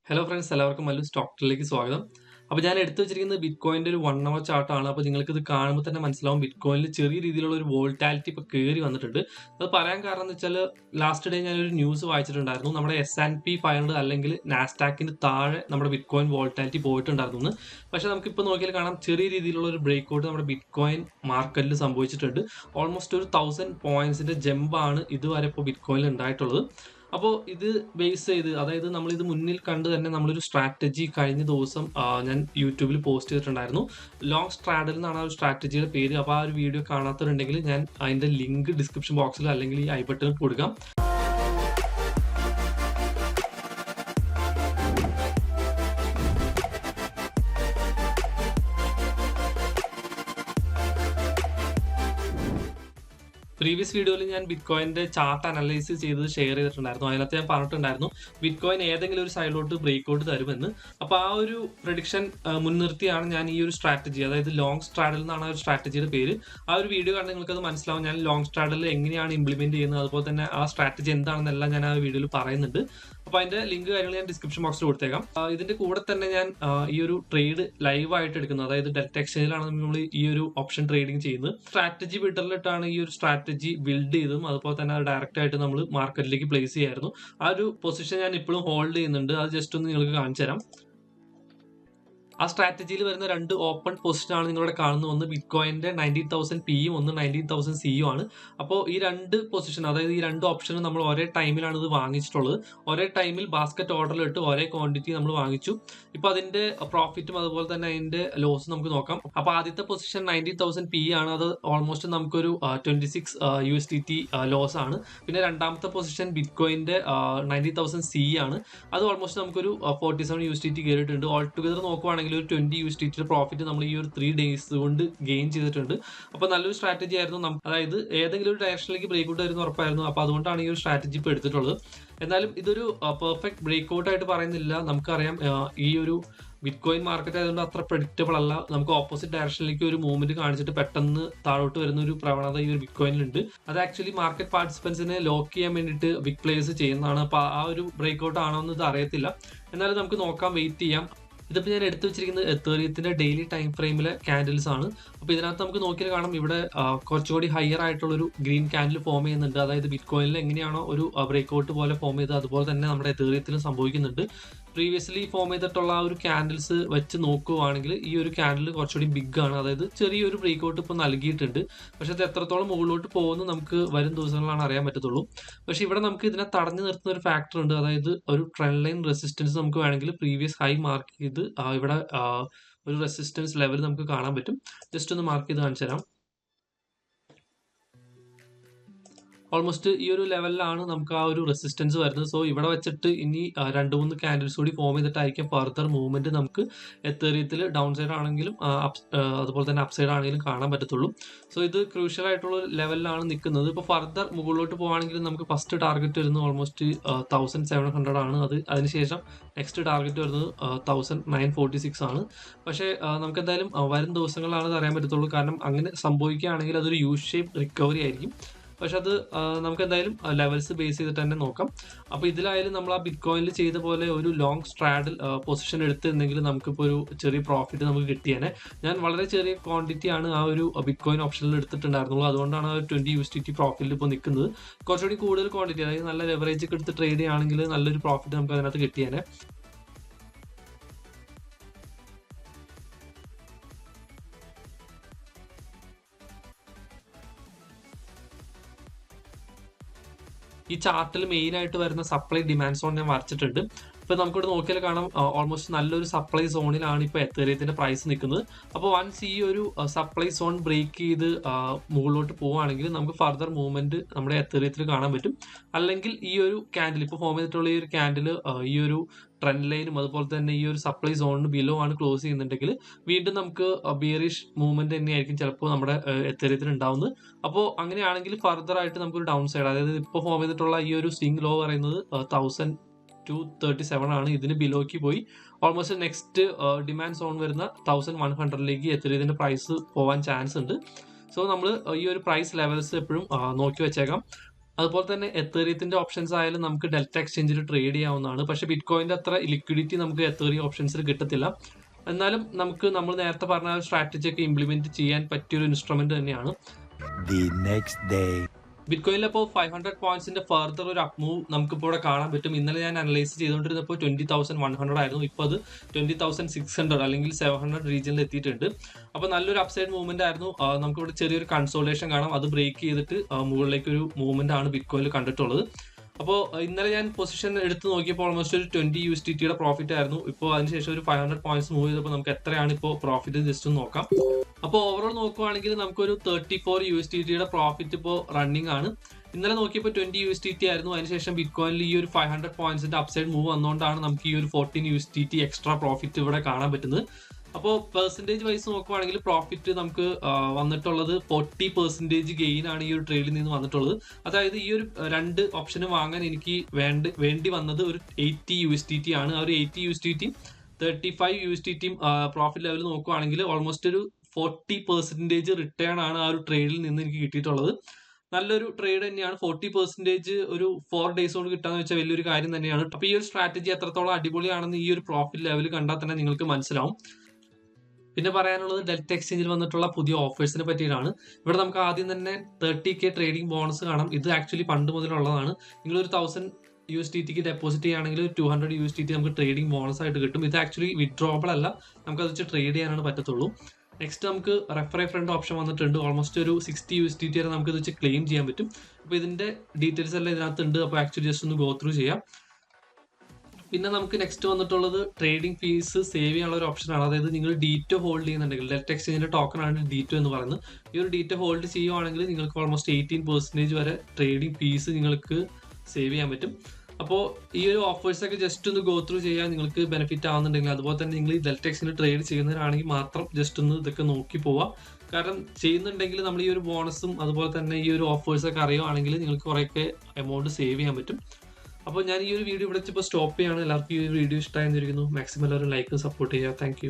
Hello friends, എല്ലാവർക്കും Mallustocktraderലേക്ക് സ്വാഗതം. അപ്പോൾ ഞാൻ എടുത്തു വെച്ചിരിക്കുന്നത് ബിറ്റ്കോയിൻ്റെ ഒരു 1 അവർ ചാർട്ടാണ്. അപ്പോൾ നിങ്ങൾക്ക് ഇത് കാണുമ്പോൾ തന്നെ മനസ്സിലാവും ബിറ്റ്കോയിനിൽ ചെറിയ രീതിയിലുള്ള ഒരു വോൾട്ടാലിറ്റി ഇപ്പോൾ കയറി വന്നിട്ടുണ്ട്. അത് പറയാൻ കാരണം എന്ന് വെച്ചാൽ ലാസ്റ്റ് ഡേ ഞാനൊരു ന്യൂസ് വായിച്ചിട്ടുണ്ടായിരുന്നു. നമ്മുടെ S&P 500 അല്ലെങ്കിൽ നാസ്ഡാക്കിന് താഴെ നമ്മുടെ ബിറ്റ്കോയിൻ വോൾട്ടാലിറ്റി പോയിട്ടുണ്ടായിരുന്നു എന്ന്. പക്ഷേ നമുക്കിപ്പോൾ നോക്കിയാൽ കാണാം ചെറിയ രീതിയിലുള്ള ഒരു ബ്രേക്ക് ഔട്ട് നമ്മുടെ ബിറ്റ്കോയിൻ മാർക്കറ്റിൽ സംഭവിച്ചിട്ടുണ്ട്. ഓൾമോസ്റ്റ് ഒരു 1000 പോയിന്റ്സിന്റെ ജമ്പാണ് ഇതുവരെ ഇപ്പോൾ ബിറ്റ്കോയിനിൽ ഉണ്ടായിട്ടുള്ളത്. അപ്പോൾ ഇത് ബേസ് ചെയ്ത്, അതായത് നമ്മളിത് മുന്നിൽ കണ്ട് തന്നെ നമ്മളൊരു സ്ട്രാറ്റജി കഴിഞ്ഞ ദിവസം ഞാൻ യൂട്യൂബിൽ പോസ്റ്റ് ചെയ്തിട്ടുണ്ടായിരുന്നു. ലോങ് സ്ട്രാഡൽ എന്നാണ് ആ ഒരു സ്ട്രാറ്റജിയുടെ പേര്. അപ്പോൾ ആ ഒരു വീഡിയോ കാണാത്തവരുണ്ടെങ്കിൽ ഞാൻ അതിൻ്റെ ലിങ്ക് ഡിസ്ക്രിപ്ഷൻ ബോക്സിൽ അല്ലെങ്കിൽ ഈ ഐ ബട്ടണിൽ കൊടുക്കാം. പ്രീവിയസ് വീഡിയോയിൽ ഞാൻ ബിറ്റ്കോയിൻ്റെ ചാർട്ട് അനലൈസ് ചെയ്ത് ഷെയർ ചെയ്തിട്ടുണ്ടായിരുന്നു. അതിനകത്ത് ഞാൻ പറഞ്ഞിട്ടുണ്ടായിരുന്നു ബിറ്റ്കോയിൻ ഏതെങ്കിലും ഒരു സൈഡിലോട്ട് ബ്രേക്ക് ഔട്ട് തരുമെന്ന്. അപ്പോൾ ആ ഒരു പ്രഡിക്ഷൻ മുൻനിർത്തിയാണ് ഞാൻ ഈ ഒരു സ്ട്രാറ്റജി, അതായത് ലോങ് സ്ട്രാഡൽ എന്നാണ് ആ ഒരു സ്ട്രാറ്റജിയുടെ പേര്. ആ ഒരു വീഡിയോ കണ്ട് നിങ്ങൾക്കത് മനസ്സിലാവും ഞാൻ ലോങ് സ്ട്രാഡൽ എങ്ങനെയാണ് ഇംപ്ലിമെന്റ് ചെയ്യുന്നത്, അതുപോലെ തന്നെ ആ സ്ട്രാറ്റജി എന്താണെന്നെല്ലാം ഞാൻ ആ വീഡിയോയിൽ പറയുന്നുണ്ട്. അപ്പോൾ അതിന്റെ ലിങ്ക് കാര്യങ്ങൾ ഞാൻ ഡിസ്ക്രിപ്ഷൻ ബോക്സിൽ കൊടുത്തേക്കാം. ഇതിന്റെ കൂടെ തന്നെ ഞാൻ ഈ ഒരു ട്രേഡ് ലൈവ് ആയിട്ട് എടുക്കുന്നത്, അതായത് ഡെൽറ്റ എക്സ്ചേഞ്ചിലാണ് നമ്മൾ ഈ ഒരു ഓപ്ഷൻ ട്രേഡിംഗ് ചെയ്യുന്നത്. സ്ട്രാറ്റജി ബിൽഡറിലിട്ടാണ് ഈ ഒരു സ്ട്രാറ്റജി ബിൽഡ് ചെയ്തതും അതുപോലെ തന്നെ അത് ഡയറക്റ്റ് ആയിട്ട് നമ്മൾ മാർക്കറ്റിലേക്ക് പ്ലേസ് ചെയ്യായിരുന്നു. ആ ഒരു പൊസിഷൻ ഞാൻ ഇപ്പോഴും ഹോൾഡ് ചെയ്യുന്നുണ്ട്. അത് ജസ്റ്റ് ഒന്ന് നിങ്ങൾക്ക് കാണിച്ചു തരാം. ആ സ്ട്രാറ്റജിയിൽ വരുന്ന രണ്ട് ഓപ്പൺ പൊസിഷൻ ആണ് നിങ്ങളിവിടെ കാണുന്നത്. ഒന്ന് ബിറ്റ്കോയിന്റെ 19,000 പിയും ഒന്ന് 19,000 സിയും ആണ്. അപ്പോൾ ഈ രണ്ട് പൊസിഷൻ, അതായത് ഈ രണ്ട് ഓപ്ഷനും നമ്മൾ ഒരേ ടൈമിലാണ് ഇത് വാങ്ങിച്ചിട്ടുള്ളത്. ഒരേ ടൈമിൽ ബാസ്ക്കറ്റ് ഓർഡറിലിട്ട് ഒരേ ക്വാണ്ടിറ്റി നമ്മൾ വാങ്ങിച്ചു. ഇപ്പോൾ അതിന്റെ പ്രോഫിറ്റും അതുപോലെ തന്നെ അതിന്റെ ലോസും നമുക്ക് നോക്കാം. അപ്പോൾ ആദ്യത്തെ പൊസിഷൻ 19,000 പി ആണ്. അത് ഓൾമോസ്റ്റ് നമുക്കൊരു 26 USDT ലോസ് ആണ്. പിന്നെ രണ്ടാമത്തെ പൊസിഷൻ ബിറ്റ്കോയിന്റെ 90,000 സി ആണ്. അത് ഓൾമോസ്റ്റ് നമുക്കൊരു 47 USDT കയറിയിട്ടുണ്ട്. ഓൾ ടുഗദർ നോക്കുവാണെങ്കിൽ ഒരു 20 USDT പ്രോഫിറ്റ് നമ്മൾ ഈ ഒരു 3 ഡേയ്സ് കൊണ്ട് ഗെയിൻ ചെയ്തിട്ടുണ്ട്. അപ്പോൾ നല്ലൊരു സ്ട്രാറ്റജി ആയിരുന്നു. അതായത് ഏതെങ്കിലും ഒരു ഡയറക്ഷനിലേക്ക് ബ്രേക്ക് ഔട്ട് ആയിരുന്നു ഉറപ്പായിരുന്നു. അപ്പോൾ അതുകൊണ്ടാണ് ഈ ഒരു സ്ട്രാറ്റജി ഇപ്പോൾ എടുത്തിട്ടുള്ളത്. എന്നാലും ഇതൊരു പെർഫെക്റ്റ് ബ്രേക്ക് ഔട്ട് ആയിട്ട് പറയുന്നില്ല. നമുക്കറിയാം ഈ ഒരു ബിറ്റ്കോയിൻ മാർക്കറ്റ് ആയതുകൊണ്ട് അത്ര പ്രെഡിക്റ്റബിൾ അല്ല. നമുക്ക് ഓപ്പോസിറ്റ് ഡയറക്ഷനിലേക്ക് ഒരു മൂവ്മെന്റ് കാണിച്ചിട്ട് പെട്ടെന്ന് താഴോട്ട് വരുന്ന ഒരു പ്രവണത ഈ ഒരു ബിറ്റ്കോയിനിലുണ്ട്. അത് ആക്ച്വലി മാർക്കറ്റ് പാർട്ടിസിപ്പൻസിനെ ലോക്ക് ചെയ്യാൻ വേണ്ടിയിട്ട് ബിഗ് പ്ലേയേഴ്സ് ചെയ്യുന്നതാണ്. അപ്പോൾ ആ ഒരു ബ്രേക്ക് ഔട്ട് ആണോ എന്ന് ഇത് അറിയത്തില്ല. എന്നാലും നമുക്ക് നോക്കാം, വെയിറ്റ് ചെയ്യാം. ഇതിപ്പോൾ ഞാൻ എടുത്തു വെച്ചിരിക്കുന്നത് എത്തേറിയത്തിന്റെ ഡെയിലി ടൈം ഫ്രെയിമിലെ ക്യാൻഡിൽസ് ആണ്. അപ്പോൾ ഇതിനകത്ത് നമുക്ക് നോക്കിയാൽ കാണാം ഇവിടെ കുറച്ചുകൂടി ഹയർ ആയിട്ടുള്ളൊരു ഗ്രീൻ ക്യാൻഡിൽ ഫോം ചെയ്യുന്നുണ്ട്. അതായത് ബിറ്റ്കോയിനിൽ എങ്ങനെയാണോ ഒരു ബ്രേക്ക് ഔട്ട് പോലെ ഫോം ചെയ്തത് അതുപോലെ തന്നെ നമ്മുടെ എത്തേറിയത്തിലും സംഭവിക്കുന്നുണ്ട്. പ്രീവിയസ്ലി ഫോം ചെയ്തിട്ടുള്ള ആ ഒരു ക്യാൻഡിൽസ് വെച്ച് നോക്കുകയാണെങ്കിൽ ഈ ഒരു ക്യാൻഡിൽ കുറച്ചുകൂടി ബിഗ് ആണ്. അതായത് ചെറിയൊരു ബ്രേക്ക് ഔട്ട് ഇപ്പോൾ നൽകിയിട്ടുണ്ട്. പക്ഷെ അത് എത്രത്തോളം മുകളിലോട്ട് പോകുന്നത് നമുക്ക് വരും ദിവസങ്ങളിലാണ് അറിയാൻ പറ്റത്തുള്ളൂ. പക്ഷെ ഇവിടെ നമുക്ക് ഇതിനെ തടഞ്ഞു നിർത്തുന്ന ഒരു ഫാക്ടർ ഉണ്ട്. അതായത് ഒരു ട്രെൻഡ് ലൈൻ റെസിസ്റ്റൻസ് നമുക്ക് വേണമെങ്കിൽ പ്രീവിയസ് ഹൈ മാർക്ക് ചെയ്ത് ഇവിടെ ഒരു റെസിസ്റ്റൻസ് ലെവൽ നമുക്ക് കാണാൻ പറ്റും. ജസ്റ്റ് ഒന്ന് മാർക്ക് ചെയ്ത് കാണിച്ചു തരാം. ഓൾമോസ്റ്റ് ഈ ഒരു ലെവലിലാണ് നമുക്ക് ആ ഒരു റെസിസ്റ്റൻസ് വരുന്നത്. സോ ഇവിടെ വെച്ചിട്ട് ഇനി 2-3 ക്യാൻഡിൽസ് കൂടി ഫോം ചെയ്തിട്ടായിരിക്കും ഫർദർ മൂവ്മെന്റ് നമുക്ക് എത്തേറിയത്തിൽ ഡൗൺ സൈഡ് ആണെങ്കിലും അതുപോലെ തന്നെ അപ്പ് സൈഡ് ആണെങ്കിലും കാണാൻ പറ്റത്തുള്ളൂ. സോ ഇത് ക്രൂഷ്യൽ ആയിട്ടുള്ള ലെവലിലാണ് നിൽക്കുന്നത്. ഇപ്പോൾ ഫർദർ മുകളിലോട്ട് പോകുകയാണെങ്കിൽ നമുക്ക് ഫസ്റ്റ് ടാർഗറ്റ് വരുന്നത് ഓൾമോസ്റ്റ് 1700 ആണ്. അതിനുശേഷം നെക്സ്റ്റ് ടാർഗറ്റ് വരുന്നത് 1946 ആണ്. പക്ഷേ നമുക്ക് എന്തായാലും വരും ദിവസങ്ങളിലാണ് ഇത് അറിയാൻ പറ്റത്തുള്ളൂ. കാരണം അങ്ങനെ സംഭവിക്കുകയാണെങ്കിൽ അതൊരു യു ഷേപ്പ് റിക്കവറി ആയിരിക്കും. പക്ഷെ അത് നമുക്ക് എന്തായാലും ലെവൽസ് ബേസ് ചെയ്തിട്ട് തന്നെ നോക്കാം. അപ്പോൾ ഇതിലായാലും നമ്മൾ ആ ബിറ്റ്കോയിനിൽ ചെയ്ത പോലെ ഒരു ലോങ് സ്ട്രാഡൽ പൊസിഷൻ എടുത്തിരുന്നെങ്കിൽ നമുക്കിപ്പോൾ ഒരു ചെറിയ പ്രോഫിറ്റ് നമുക്ക് കിട്ടിയേനെ. ഞാൻ വളരെ ചെറിയ ക്വാണ്ടിറ്റിയാണ് ആ ഒരു ബിറ്റ്കോയിൻ ഓപ്ഷനിൽ എടുത്തിട്ടുണ്ടായിരുന്നുള്ളൂ. അതുകൊണ്ടാണ് ആ 20 USDT പ്രോഫിറ്റിൽ ഇപ്പോൾ നിൽക്കുന്നത്. കുറച്ചുകൂടി കൂടുതൽ ക്വാണ്ടിറ്റി, അതായത് നല്ല ലെവറേജ് ഒക്കെ എടുത്ത് ട്രേഡ് ചെയ്യുകയാണെങ്കിൽ നല്ലൊരു പ്രോഫിറ്റ് നമുക്ക് അതിനകത്ത് കിട്ടിയേനെ. ഈ ചാർട്ടിൽ മെയിൻ ആയിട്ട് വരുന്ന സപ്ലൈ ഡിമാൻഡ് സോൺ ഞാൻ വരച്ചിട്ടുണ്ട്. ഇപ്പോൾ നമുക്കിവിടെ നോക്കിയാൽ കാണാം ഓൾമോസ്റ്റ് നല്ലൊരു സപ്ലൈ സോണിലാണ് ഇപ്പോൾ എത്തേറിയത്തിന്റെ പ്രൈസ് നിൽക്കുന്നത്. അപ്പോൾ വൺസ് ഈ ഒരു സപ്ലൈ സോൺ ബ്രേക്ക് ചെയ്ത് മുകളിലോട്ട് പോവുകയാണെങ്കിൽ നമുക്ക് ഫർദർ മൂവ്മെന്റ് നമ്മുടെ എത്തേറിയത്തിൽ കാണാൻ പറ്റും. അല്ലെങ്കിൽ ഈ ഒരു ക്യാൻഡിൽ ഇപ്പോൾ ഫോം ചെയ്തിട്ടുള്ള ഈ ഒരു ക്യാൻഡിൽ ഈ ഒരു ട്രെൻഡ് ലൈനും അതുപോലെ തന്നെ ഈ ഒരു സപ്ലൈ സോണിന് ബിലോ ആണ് ക്ലോസ് ചെയ്യുന്നുണ്ടെങ്കിൽ വീണ്ടും നമുക്ക് ബിയറിഷ് മൂവ്മെന്റ് തന്നെയായിരിക്കും ചിലപ്പോൾ നമ്മുടെ എത്തേറിയത്തിൽ ഉണ്ടാവുന്നത്. അപ്പോൾ അങ്ങനെയാണെങ്കിൽ ഫർദർ ആയിട്ട് നമുക്കൊരു ഡൗൺ സൈഡ്, അതായത് ഇപ്പോൾ ഫോം ചെയ്തിട്ടുള്ള ഈ ഒരു സ്വിംഗ് ലോ പറയുന്നത് 1237 ആണ്. ഇതിന് ബിലോക്ക് പോയി ഓൾമോസ്റ്റ് നെക്സ്റ്റ് ഡിമാൻഡ് സോൺ വരുന്ന 1100ലേക്ക് എത്തേറിയത്തിന്റെ പ്രൈസ് പോകാൻ ചാൻസ് ഉണ്ട്. സോ നമ്മൾ ഈ ഒരു പ്രൈസ് ലെവൽസ് എപ്പോഴും നോക്കി വെച്ചേക്കാം. അതുപോലെ തന്നെ എത്തേറിയത്തിന്റെ ഓപ്ഷൻസ് ആയാലും നമുക്ക് ഡെൽറ്റ എക്സ്ചേഞ്ചിൽ ട്രേഡ് ചെയ്യാവുന്നതാണ്. പക്ഷേ ബിറ്റ്കോയിന്റെ അത്ര ലിക്വിഡിറ്റി നമുക്ക് എത്തേറിയ ഓപ്ഷൻസിൽ കിട്ടത്തില്ല. എന്നാലും നമ്മൾ നേരത്തെ പറഞ്ഞ സ്ട്രാറ്റജി ഒക്കെ ഇംപ്ലിമെന്റ് ചെയ്യാൻ പറ്റിയൊരു ഇൻസ്ട്രുമെന്റ് തന്നെയാണ്. ബിറ്റ്കോയിനിൽ അപ്പോൾ 500 പോയിന്റ്സിന്റെ ഫർദർ ഒരു അപ് മൂവ് നമുക്കിപ്പോൾ ഇവിടെ കാണാൻ പറ്റും. ഇന്നലെ ഞാൻ അനലൈസ് ചെയ്തുകൊണ്ടിരുന്നപ്പോൾ 20,100 ആയിരുന്നു. ഇപ്പോൾ അത് 20,600 അല്ലെങ്കിൽ 700 റീജിയനിൽ എത്തിയിട്ടുണ്ട്. അപ്പോൾ നല്ലൊരു അപ്സൈഡ് മൂവ്മെന്റ് ആയിരുന്നു. നമുക്കിവിടെ ചെറിയൊരു കൺസോൾട്ടേഷൻ കാണാം. അത് ബ്രേക്ക് ചെയ്തിട്ട് മുകളിലേക്ക് ഒരു മൂവ്മെന്റ് ആണ് ബിറ്റ്കോയിനിൽ കണ്ടിട്ടുള്ളത്. അപ്പോൾ ഇന്നലെ ഞാൻ പൊസിഷൻ എടുത്ത് നോക്കിയപ്പോൾ ഓൾമോസ്റ്റ് ഒരു 20 USDTയുടെ പ്രോഫിറ്റ് ആയിരുന്നു. ഇപ്പോൾ അതിനുശേഷം ഒരു 500 പോയിന്റ്സ് മൂവ് ചെയ്തപ്പോൾ നമുക്ക് എത്രയാണ് ഇപ്പോൾ പ്രോഫിറ്റ് ജസ്റ്റ് ഒന്ന് നോക്കാം. അപ്പോൾ ഓവറോൾ നോക്കുവാണെങ്കിൽ നമുക്കൊരു 34 USDTയുടെ പ്രോഫിറ്റ് ഇപ്പോൾ റണ്ണിങ് ആണ്. ഇന്നലെ നോക്കിയപ്പോൾ 20 USDT ആയിരുന്നു. അതിനുശേഷം ബിറ്റ്കോയിനിൽ ഈ ഒരു 500 പോയിന്റ്സിന്റെ അപ്സൈഡ് മൂവ് വന്നുകൊണ്ടാണ് നമുക്ക് ഈ ഒരു 14 USDT എക്സ്ട്രാ പ്രോഫിറ്റ് ഇവിടെ കാണാൻ പറ്റുന്നത്. അപ്പോൾ പെർസെൻറ്റേജ് വൈസ് നോക്കുവാണെങ്കിൽ പ്രോഫിറ്റ് നമുക്ക് വന്നിട്ടുള്ളത് 40% ഗെയിൻ ആണ് ഈ ഒരു ട്രേഡിൽ നിന്ന് വന്നിട്ടുള്ളത്. അതായത് ഈ ഒരു രണ്ട് ഓപ്ഷന് വാങ്ങാൻ എനിക്ക് വേണ്ടി വന്നത് ഒരു 80 USDT ആണ്. ആ ഒരു 80 USDT 35 USDT പ്രോഫിറ്റ് ലെവൽ നോക്കുവാണെങ്കിൽ ഓൾമോസ്റ്റ് ഒരു 40% റിട്ടേൺ ആണ് ആ ഒരു ട്രേഡിൽ നിന്ന് എനിക്ക് കിട്ടിയിട്ടുള്ളത്. നല്ലൊരു ട്രേഡ് തന്നെയാണ്. 40% ഒരു 4 ഡേയ്സ് കൊണ്ട് കിട്ടാന്ന് വെച്ചാൽ വലിയൊരു കാര്യം തന്നെയാണ്. അപ്പോൾ ഈ ഒരു സ്ട്രാറ്റജി എത്രത്തോളം അടിപൊളിയാണെന്ന് ഈ ഒരു പ്രോഫിറ്റ് ലെവൽ കണ്ടാൽ തന്നെ നിങ്ങൾക്ക് മനസ്സിലാവും. പിന്നെ പറയാനുള്ളത് ഡെൽറ്റ എക്സ്ചേഞ്ചിൽ വന്നിട്ടുള്ള പുതിയ ഓഫേഴ്സിനെ പറ്റിയിട്ടാണ്. ഇവിടെ നമുക്ക് ആദ്യം തന്നെ 30K ട്രേഡിംഗ് ബോണസ് കാണാം. ഇത് ആക്ച്വലി പണ്ട് മുതലുള്ളതാണ്. നിങ്ങളൊരു 1000 USDTക്ക് ഡെപ്പോസിറ്റ് ചെയ്യുകയാണെങ്കിൽ 200 USDT നമുക്ക് ട്രേഡിംഗ് ബോണസ് ആയിട്ട് കിട്ടും. ഇത് ആക്ച്വലി വിഡ്രോവബിൾ അല്ല, നമുക്കത് വെച്ച് ട്രേഡ് ചെയ്യാനാണ് പറ്റത്തുള്ളൂ. നെക്സ്റ്റ് നമുക്ക് റെഫറൽ ഓപ്ഷൻ വന്നിട്ടുണ്ട്. ഓൾമോസ്റ്റ് ഒരു 60 USDT വരെ നമുക്ക് ഇത് വെച്ച് ക്ലെയിം ചെയ്യാൻ പറ്റും. അപ്പോൾ ഇതിന്റെ ഡീറ്റെയിൽസ് എല്ലാം ഇതിനകത്തുണ്ട്. അപ്പോൾ ആക്ച്വലി ജസ്റ്റ് ഒന്ന് ഗോ ത്രൂ ചെയ്യാം. പിന്നെ നമുക്ക് നെക്സ്റ്റ് വന്നിട്ടുള്ളത് ട്രേഡിംഗ് ഫീസ് സേവ് ചെയ്യാനുള്ള ഒരു ഓപ്ഷനാണ്. അതായത് നിങ്ങൾ ഡീറ്റോ ഹോൾഡ് ചെയ്യുന്നുണ്ടെങ്കിൽ ഡെൽറ്റ എക്സ്ചേഞ്ചിന്റെ ടോക്കൺ ആണ് ഡീറ്റോ എന്ന് പറയുന്നത്. ഈ ഒരു ഡീറ്റോ ഹോൾഡ് ചെയ്യുവാണെങ്കിൽ നിങ്ങൾക്ക് ഓൾമോസ്റ്റ് 18% വരെ ട്രേഡിംഗ് ഫീസ് നിങ്ങൾക്ക് സേവ് ചെയ്യാൻ പറ്റും. അപ്പോൾ ഈ ഒരു ഓഫേഴ്സ് ഒക്കെ ജസ്റ്റ് ഒന്ന് ഗോ ത്രൂ ചെയ്യാൻ നിങ്ങൾക്ക് ബെനിഫിറ്റ് ആവുന്നുണ്ടെങ്കിൽ, അതുപോലെ തന്നെ നിങ്ങൾ ഈ ഡെൽറ്റ എക്സ്ചേഞ്ചിൽ ട്രേഡ് ചെയ്യുന്നവരാണെങ്കിൽ മാത്രം ജസ്റ്റ് ഒന്ന് ഇതൊക്കെ നോക്കി പോവാം. കാരണം ചെയ്യുന്നുണ്ടെങ്കിൽ നമ്മൾ ഈ ഒരു ബോണസും അതുപോലെ തന്നെ ഈ ഒരു ഓഫേഴ്സ് ഒക്കെ അറിയുവാണെങ്കിൽ നിങ്ങൾക്ക് കുറേയൊക്കെ എമൗണ്ട് സേവ് ചെയ്യാൻ പറ്റും. അപ്പോൾ ഞാൻ ഈ ഒരു വീഡിയോ ഇവിടെ ഇപ്പോൾ സ്റ്റോപ്പ് ചെയ്യാണ്. എല്ലാവർക്കും ഈ ഒരു വീഡിയോ ഇഷ്ടമായിരിക്കുന്നു. മാക്സിമം എല്ലാവരും ലൈക്കും സപ്പോർട്ട് ചെയ്യുക. താങ്ക്